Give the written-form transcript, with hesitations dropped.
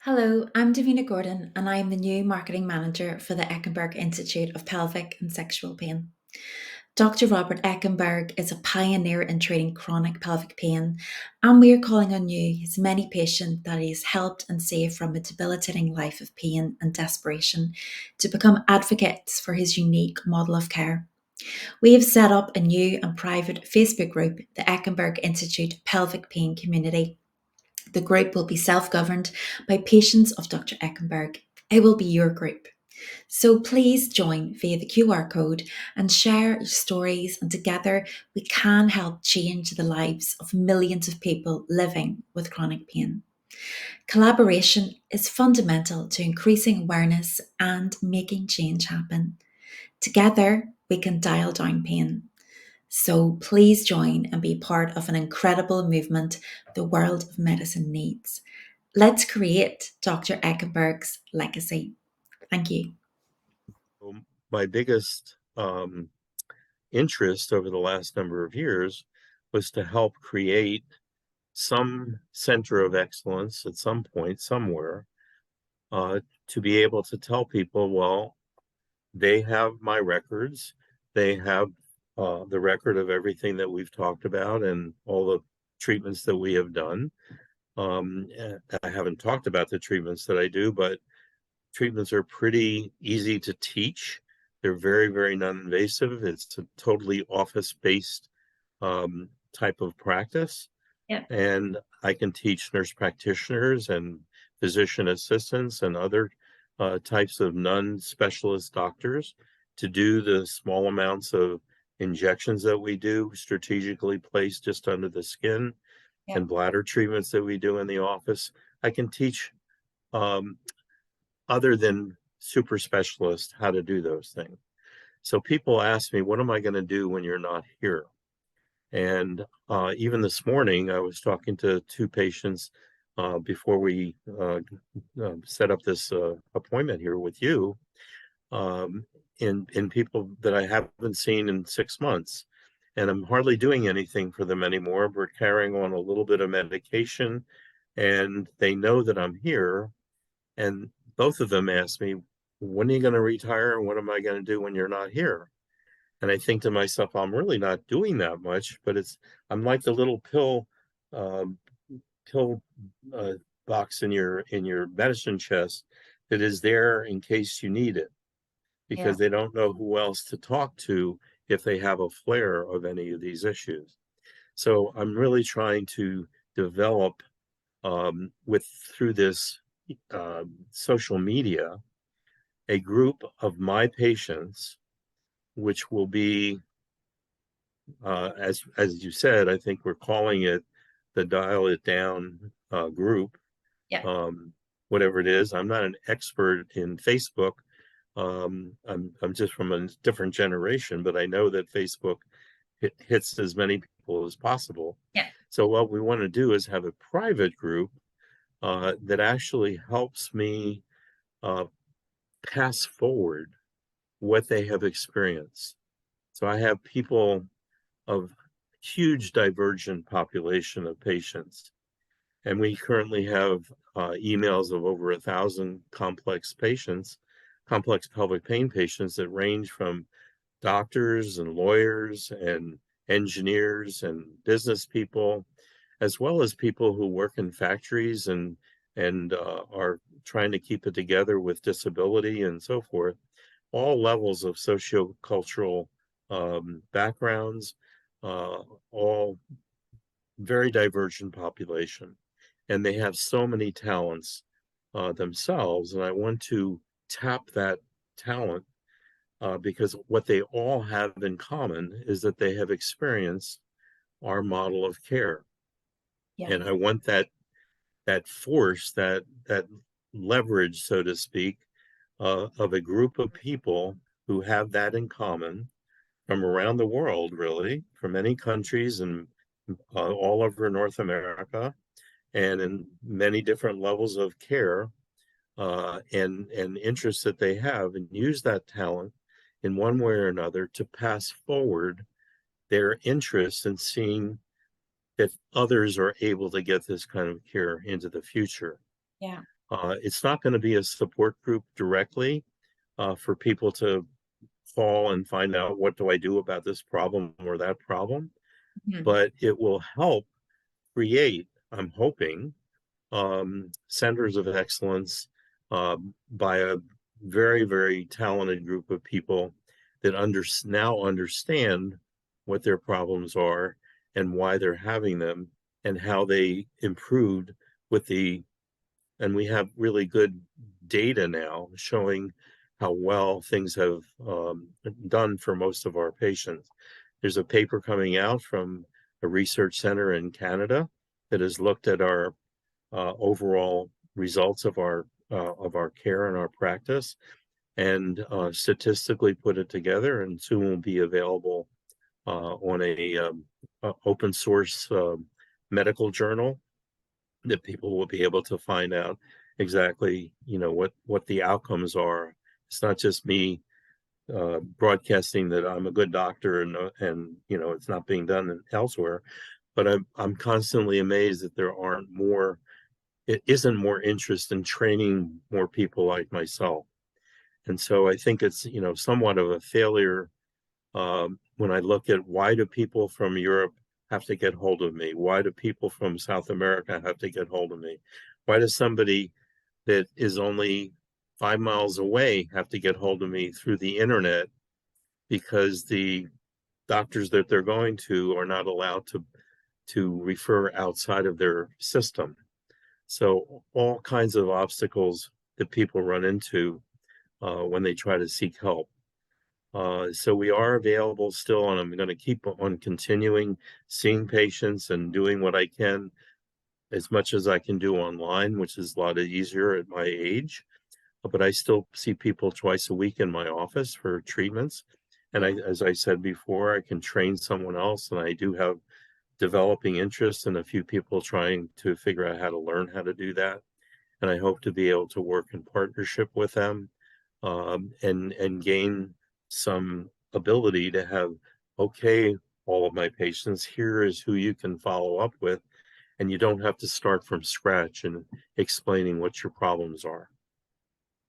Hello, I'm Davina Gordon, and I'm the new marketing manager for the Eckenberg Institute of Pelvic and Sexual Pain. Dr. Robert Eckenberg is a pioneer in treating chronic pelvic pain, and we are calling on you, his many patients that he has helped and saved from a debilitating life of pain and desperation, to become advocates for his unique model of care. We have set up a new and private Facebook group, the Eckenberg Institute Pelvic Pain Community. The group will be self governed by patients of Dr. Eckenberg. It will be your group. So please join via the QR code and share your stories, and together we can help change the lives of millions of people living with chronic pain. Collaboration is fundamental to increasing awareness and making change happen. Together, we can dial down pain. So please join and be part of an incredible movement the world of medicine needs. Let's create Dr. Eckenberg's legacy. Thank you. My biggest interest over the last number of years was to help create some center of excellence at some point, somewhere, to be able to tell people, well, they have my records, they have the record of everything that we've talked about and all the treatments that we have done. I haven't talked about the treatments that I do, but treatments are pretty easy to teach. They're very, very non-invasive. It's a totally office-based type of practice. Yeah. And I can teach nurse practitioners and physician assistants and other types of non-specialist doctors to do the small amounts of injections that we do strategically placed just under the skin Yeah. and bladder treatments that we do in the office. I can teach other than super specialists how to do those things. So people ask me, what am I going to do when you're not here? And even this morning, I was talking to two patients before we set up this appointment here with you, in people that I haven't seen in 6 months. And I'm hardly doing anything for them anymore. We're carrying on a little bit of medication, and they know that I'm here. And both of them asked me, when are you going to retire? And what am I going to do when you're not here? And I think to myself, I'm really not doing that much, but I'm like the little um, pill uh, box in your medicine chest that is there in case you need it, Yeah. because they don't know who else to talk to if they have a flare of any of these issues. So I'm really trying to develop through this social media a group of my patients, which will be as you said, I think we're calling it the Dial It Down group, Yeah. whatever it is. I'm not an expert in Facebook. I'm just from a different generation, but I know that Facebook hits as many people as possible. Yeah. So what we want to do is have a private group that actually helps me uh, pass forward what they have experienced. So I have people of huge divergent population of patients. And we currently have emails of over 1,000 complex pelvic pain patients that range from doctors and lawyers and engineers and business people, as well as people who work in factories and are trying to keep it together with disability and so forth. All levels of sociocultural backgrounds, all very divergent population, and they have so many talents themselves. And I want to tap that talent because what they all have in common is that they have experienced our model of care. Yeah. And I want that force, that leverage, so to speak, of a group of people who have that in common from around the world, really, from many countries and all over North America, and in many different levels of care and interests that they have, and use that talent in one way or another to pass forward their interest in seeing that others are able to get this kind of care into the future. Yeah. It's not going to be a support group directly for people to call and find out what do I do about this problem or that problem, Mhm. but it will help create, I'm hoping, centers of excellence by a very, very talented group of people that now understand what their problems are and why they're having them and how they improved with and we have really good data now showing how well things have done for most of our patients. There's a paper coming out from a research center in Canada that has looked at our overall results of our care and our practice, and statistically put it together, and soon will be available on a open source medical journal that people will be able to find out exactly, what the outcomes are. It's not just me broadcasting that I'm a good doctor and it's not being done elsewhere, but I'm constantly amazed that it isn't more interest in training more people like myself. And so I think it's, somewhat of a failure when I look at why do people from Europe have to get hold of me? Why do people from South America have to get hold of me? Why does somebody that is only 5 miles away have to get hold of me through the internet because the doctors that they're going to are not allowed to refer outside of their system? So all kinds of obstacles that people run into when they try to seek help. So we are available still, and I'm going to keep on continuing seeing patients and doing what I can as much as I can do online, which is a lot easier at my age. But I still see people twice a week in my office for treatments. And Yeah. as I said before, I can train someone else, and I do have developing interest in a few people trying to figure out how to learn how to do that. And I hope to be able to work in partnership with them and gain some ability to have, okay, all of my patients, here is who you can follow up with, and you don't have to start from scratch and explaining what your problems are.